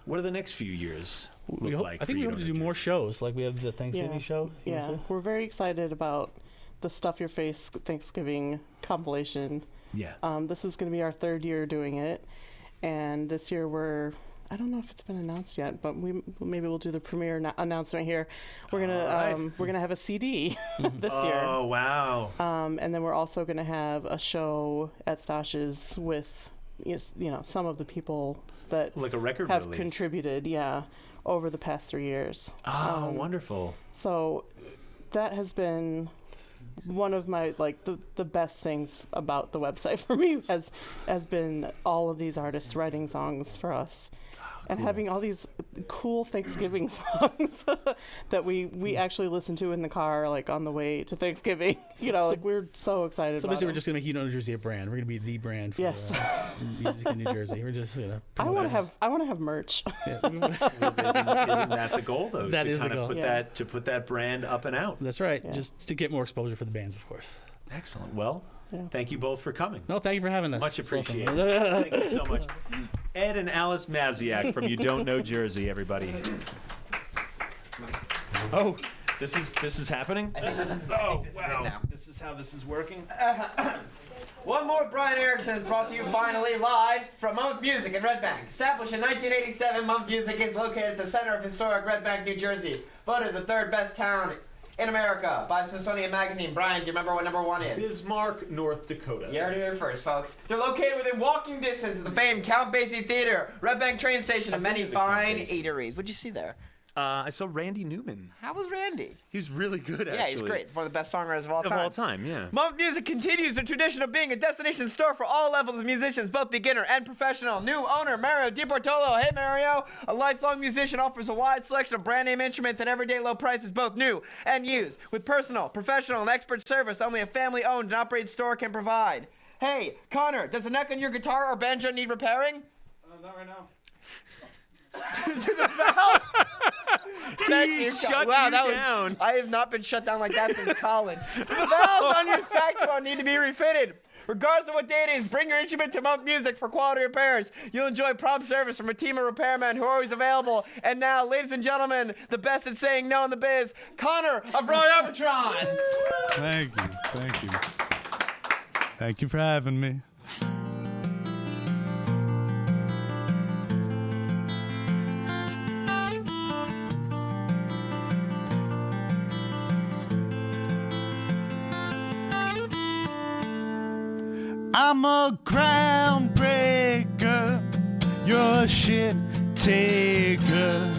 are the next few years look like? I think we hope to do more shows. Like we have the Thanksgiving show. Yeah, we're very excited about the Stuff Your Face Thanksgiving compilation. Yeah. This is going to be our third year doing it, and this year I don't know if it's been announced yet, but maybe we'll do the premiere announcement here. We're gonna have a CD this year. Oh wow! And then we're also gonna have a show at Stosh's with some of the people that like a record have release. Contributed, over the past 3 years. Oh, wonderful! So that has been one of my the best things about the website for me has been all of these artists writing songs for us. And having all these cool Thanksgiving songs that we actually listen to in the car, like on the way to Thanksgiving. We're so excited. So basically, we're just gonna make You Know New Jersey a brand. We're gonna be the brand for music in New Jersey. We're just I want to have merch. Yeah. Isn't that the goal though? That is the goal. To put that brand up and out. That's right. Yeah. Just to get more exposure for the bands, of course. Excellent. Well. Yeah. Thank you both for coming. No, thank you for having us. Much appreciated. Awesome. Thank you so much. Ed and Alice Magdziak from You Don't Know Jersey, everybody. Oh, this is happening? I think this is it now. This is how this is working? One More Brian Erickson is brought to you finally live from Monmouth Music in Red Bank. Established in 1987, Monmouth Music is located at the center of historic Red Bank, New Jersey. Voted the third best town in America by Smithsonian Magazine. Brian, do you remember what number 1 is? Bismarck, North Dakota. You heard it here first, folks. They're located within walking distance of the famed Count Basie Theater, Red Bank train station, and many fine eateries. What'd you see there? I saw Randy Newman. How was Randy? He was really good, actually. Yeah, he's great. He's one of the best songwriters of all time. Of all time, yeah. Monmouth Music continues the tradition of being a destination store for all levels of musicians, both beginner and professional. New owner, Mario DiPortolo. Hey, Mario. A lifelong musician, offers a wide selection of brand name instruments at everyday low prices, both new and used. With personal, professional, and expert service only a family-owned and operated store can provide. Hey, Connor, does the neck on your guitar or banjo need repairing? Not right now. To the valves. He shut you down. I have not been shut down like that since college. The valves on your saxophone need to be refitted. Regardless of what day it is, bring your instrument to Monmouth Music for quality repairs. You'll enjoy prompt service from a team of repairmen who are always available. And now, ladies and gentlemen, the best at saying no in the biz, Connor of Roy Orbitron. Thank you. Thank you for having me. I'm a groundbreaker, you're a shit taker.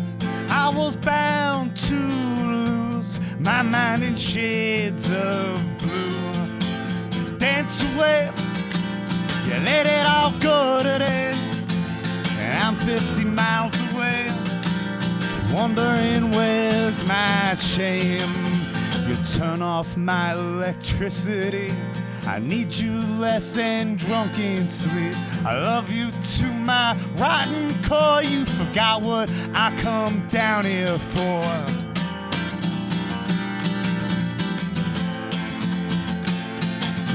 I was bound to lose my mind in shades of blue. Dance away, you let it all go today. And I'm 50 miles wondering where's my shame. You turn off my electricity. I need you less than drunken sleep. I love you to my rotten core. You forgot what I come down here for.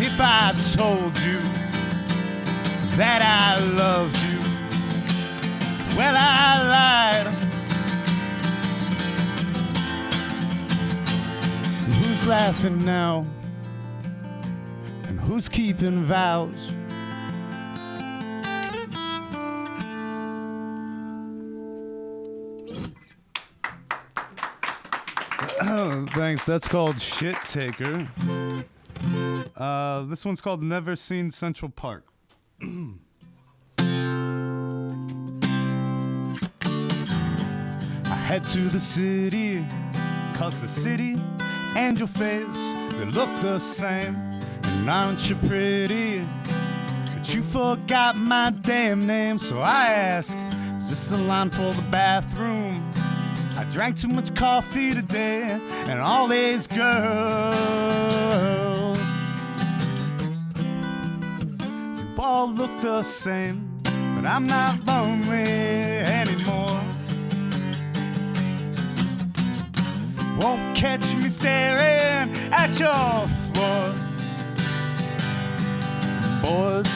If I told you that I loved you, well, I lied. Who's laughing now? And who's keeping vows? Oh, thanks. That's called Shit Taker. This one's called Never Seen Central Park. I head to the city, 'cause the city and your face, they look the same. And aren't you pretty? But you forgot my damn name, so I ask, is this the line for the bathroom? I drank too much coffee today, and all these girls, you all look the same, but I'm not lonely anymore. Won't catch me staring at your floor, boys.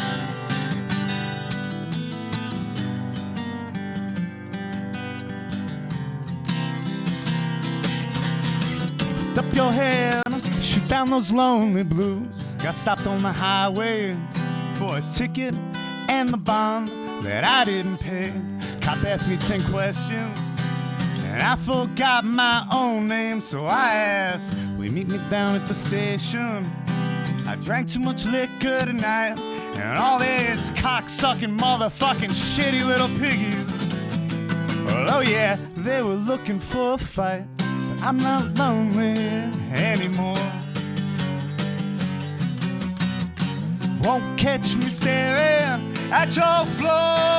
Lift up your head, shoot down those lonely blues. Got stopped on the highway for a ticket and the bond that I didn't pay. Cop asked me 10 questions and I forgot my own name, so I asked, will you meet me down at the station? I drank too much liquor tonight, and all these cock-sucking motherfucking shitty little piggies, well, oh yeah, they were looking for a fight. But I'm not lonely anymore. Won't catch me staring at your floor.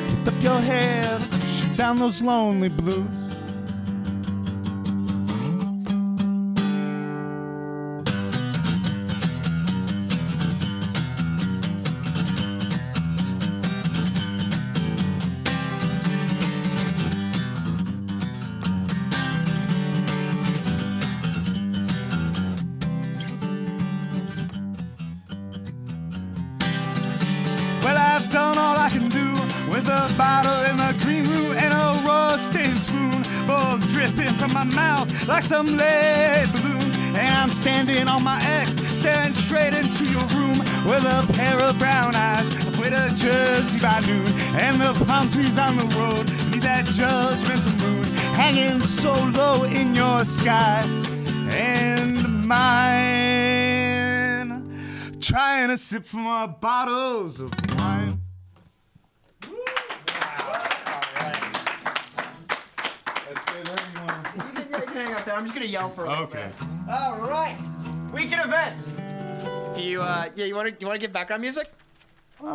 Lift up your head, shoot down those lonely blues. Well, I've done all I can do with a bottle in the green room and a rusting spoon, both dripping from my mouth like some lead balloons. And I'm standing on my X, staring straight into your room with a pair of brown eyes, with a jersey by noon, and the palm trees on the road need that judgmental moon hanging so low in your sky and mine, trying to sip from our bottles of wine. You can hang out there. I'm just gonna yell for a little Okay. bit. All right. Weekend events. If you you want to give background music?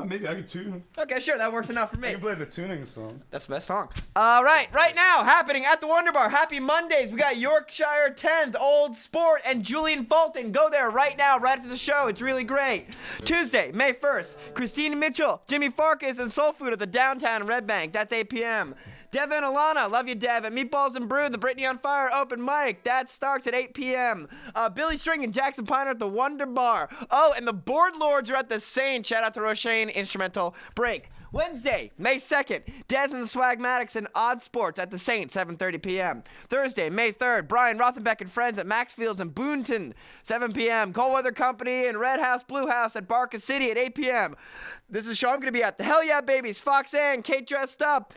Maybe I could tune. Okay, sure. That works enough for I me. can play the tuning song. That's the best song. All right, right now, happening at the Wonder Bar. Happy Mondays. We got Yorkshire 10th, Old Sport, and Julian Fulton. Go there right now, right after the show. It's really great. Tuesday, May 1st, Christine Mitchell, Jimmy Farkas, and Soul Food at the Downtown Red Bank. That's 8 p.m. Dev and Alana, love you, Dev. At Meatballs and Brew, the Brittany on Fire open mic. That starts at 8 p.m. Billy String and Jackson Piner at the Wonder Bar. Oh, and the Board Lords are at the Saint. Shout out to Roshane Instrumental Break. Wednesday, May 2nd, Dez and the Swagmatics and Odd Sports at the Saint, 7:30 p.m. Thursday, May 3rd, Brian Rothenbeck and Friends at Maxfields and Boonton, 7 p.m. Cold Weather Company and Red House Blue House at Barca City at 8 p.m. This is a show I'm going to be at. The Hell Yeah Babies, Fox Ann, Kate Dressed Up,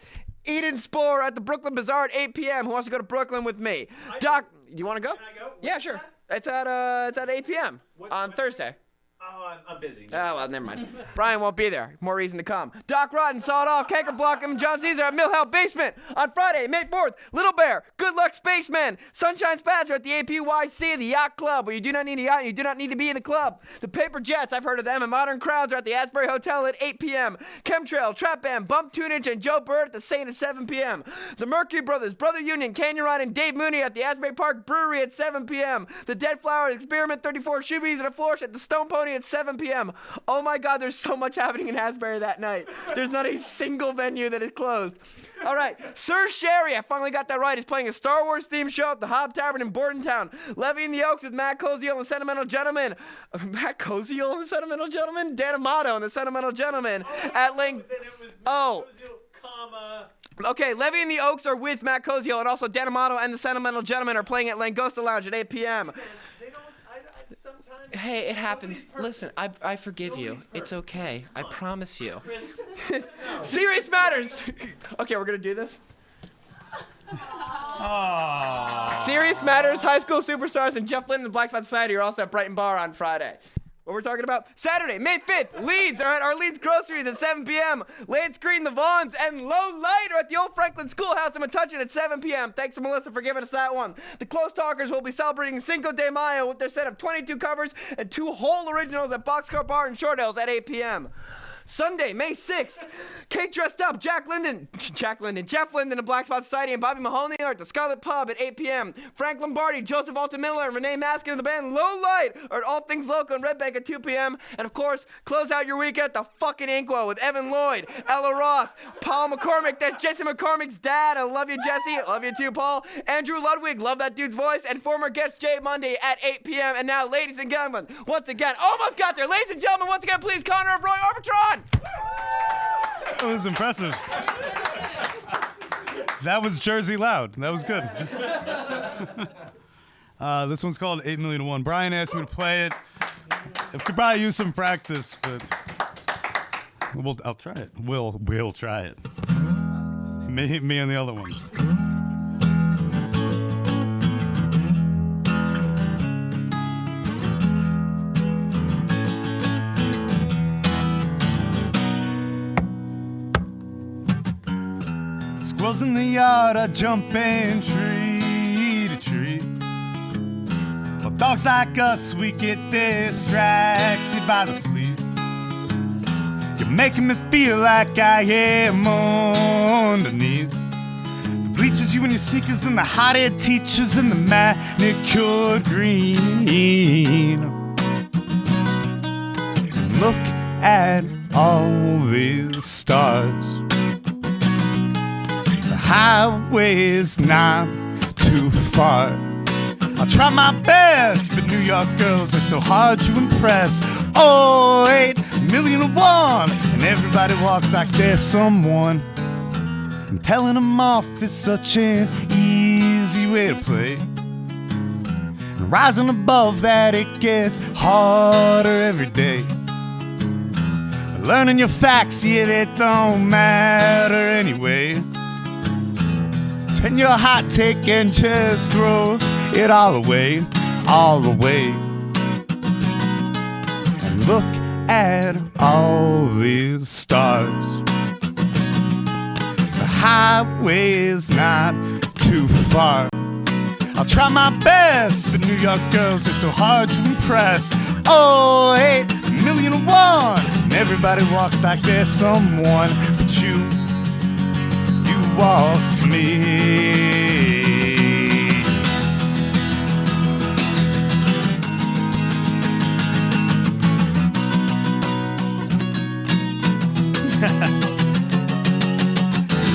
Eden Spore at the Brooklyn Bazaar at 8 p.m. Who wants to go to Brooklyn with me? Do you want to go? Can I go? Yeah, sure. It's at 8 p.m. on Thursday. Oh, I'm busy. Oh, well, never mind. Brian won't be there. More reason to come. Doc Rotten, Sawed Off, Canker Block, and John Caesar at Millhouse Basement on Friday, May 4th. Little Bear, Good Luck Spaceman, Sunshine Spaz are at the APYC, the Yacht Club, where you do not need a yacht and you do not need to be in the club. The Paper Jets, I've heard of them, and Modern Crowds are at the Asbury Hotel at 8 p.m. Chemtrail, Trap Band, Bump Tunage, and Joe Bird at the Saint at 7 p.m. The Mercury Brothers, Brother Union, Canyon Rod, and Dave Mooney at the Asbury Park Brewery at 7 p.m. The Dead Flowers, Experiment 34, Shoebies, and a Flourish at the Stone Pony at 7 p.m. Oh my God, there's so much happening in Asbury that night. There's not a single venue that is closed. All right, Sir Sherry, I finally got that right, is playing a Star Wars themed show at the Hob Tavern in Bordentown. Levy in the Oaks with Matt Koziel and the Sentimental Gentleman. Matt Koziel and the Sentimental Gentleman? Dan Amato and the Sentimental Gentleman at Lang. Oh. Okay, Levy and the Oaks are with Matt Koziel, and also Dan Amato and the Sentimental Gentleman are playing at Langosta Lounge at 8 p.m. Hey, it happens. Listen, I forgive you. It's okay. I promise you. Serious Matters. Okay, we're gonna do this. Serious Matters, High School Superstars, and Jeff Lynne and Black Spot Society are also at Brighton Bar on Friday. What we're talking about? Saturday, May 5th, Leeds are at our Leeds Groceries at 7 p.m. Lance Green, the Vaughns, and Low Light are at the Old Franklin Schoolhouse in Metuchen at 7 p.m. Thanks to Melissa for giving us that one. The Close Talkers will be celebrating Cinco de Mayo with their set of 22 covers and 2 whole originals at Boxcar Bar in Short Hills at 8 p.m. Sunday, May 6th, Kate Dressed Up, Jeff Linden of Black Spot Society, and Bobby Mahoney are at the Scarlet Pub at 8 p.m. Frank Lombardi, Joseph Altamiller, and Renee Maskin of the band Low Light are at All Things Loco in Red Bank at 2 p.m. And of course, close out your week at the fucking Inkwell with Evan Lloyd, Ella Ross, Paul McCormick, that's Jesse McCormick's dad. I love you, Jesse. I love you too, Paul. Andrew Ludwig, love that dude's voice, and former guest Jay Monday at 8 p.m. And now, ladies and gentlemen, once again, almost got there. Ladies and gentlemen, once again, please, Connor of Roy Arbitron. That was impressive. That was Jersey loud. That was good. This one's called 8 Million to 1. Brian asked me to play it. I could probably use some practice, but I'll try it. We'll try it. Me and the other ones. Squirrels in the yard are jumping tree to tree. Well, dogs like us, we get distracted by the fleas. You're making me feel like I am underneath. The bleachers, you and your sneakers, and the hot-head teachers, and the manicured green. Look at all these stars. Highway's not too far. I'll try my best, but New York girls are so hard to impress. Oh, 8 million to 1, and everybody walks like they're someone. And telling them off is such an easy way to play. And rising above that, it gets harder every day. Learning your facts, yeah, they don't matter anyway. And your hot take and just throw it all away, all away. And look at all these stars. The highway is not too far. I'll try my best, but New York girls are so hard to impress. Oh, 8 million to 1, and everybody walks like they're someone, but you walk to me.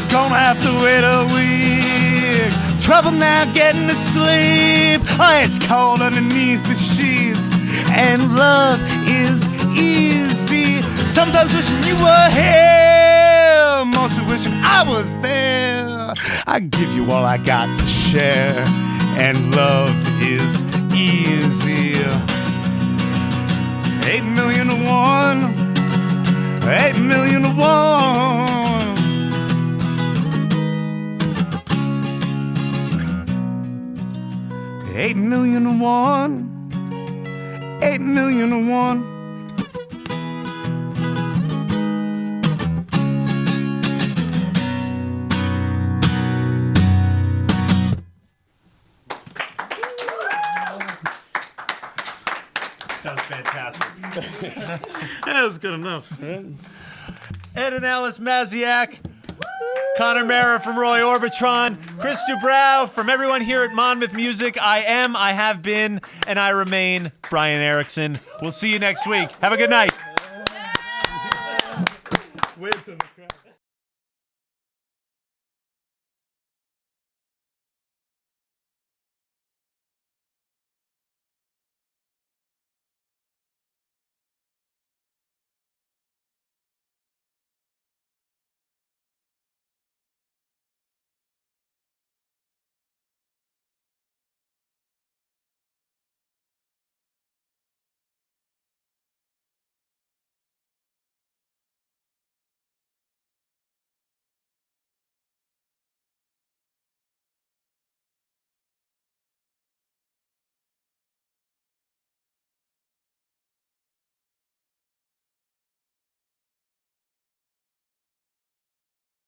Gonna have to wait a week. Trouble now getting to sleep. Oh, it's cold underneath the sheets, and love is easy. Sometimes wishing you were here, mostly wishing I was there. I give you all I got to share, and love is easy. 8 million to 1, 8 million to 1. 8 million to 1, 8 million to 1. fantastic. That was good enough. Ed and Alice Magdziak, Conor Meara from Roy Orbitron, Chris Dubrow from everyone here at Monmouth Music. I am, I have been, and I remain Brian Erickson. We'll see you next week. Have a good night.